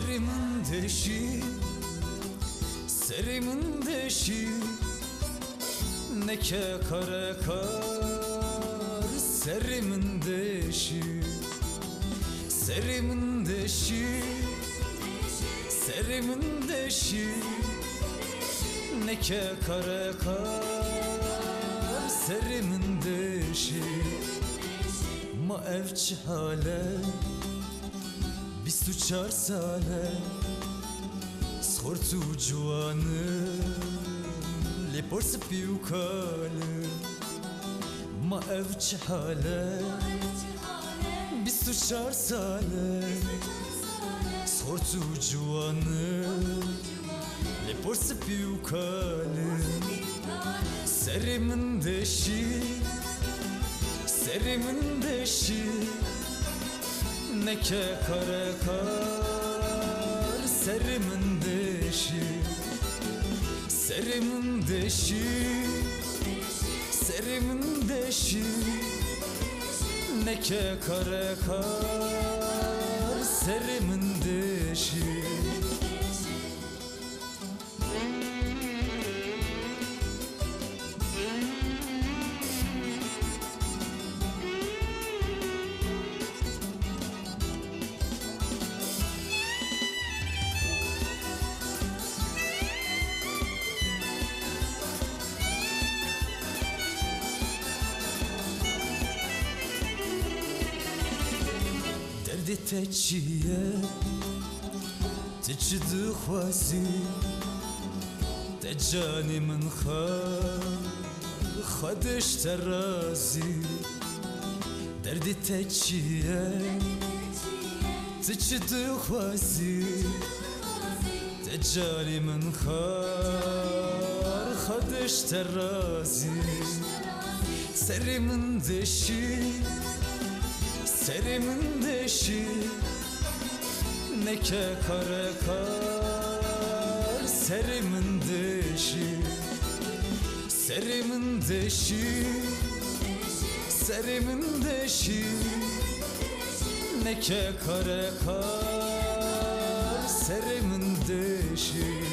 Serimin deşi, serimin deşi, neke kare kar. Serimin deşi, serimin deşi, serimin deşi, neke kare kar. Serimin deşi, ma evçi hale bir suçar sale. Skortu juanım li porsi piukalım. Ma evçi hale bir suçar sale. Skortu juanım li porsi piukalım. Serimin deşi, serimin deşi, neke kare kar. Serimin deşi, serimin deşi, serimin deşi, neke kare kar. Serimin deşi. Derdi teçiye, teçi dıxwazi, te cani min xwedeş terazi. Derdi teçiye, teçi dıxwazi, te cani min xwedeş terazi. Serimin deşi, serimin deşi, neke kare kar. Serimin deşi, serimin deşi, serimin deşi, neke kare kar. Serimin deşi.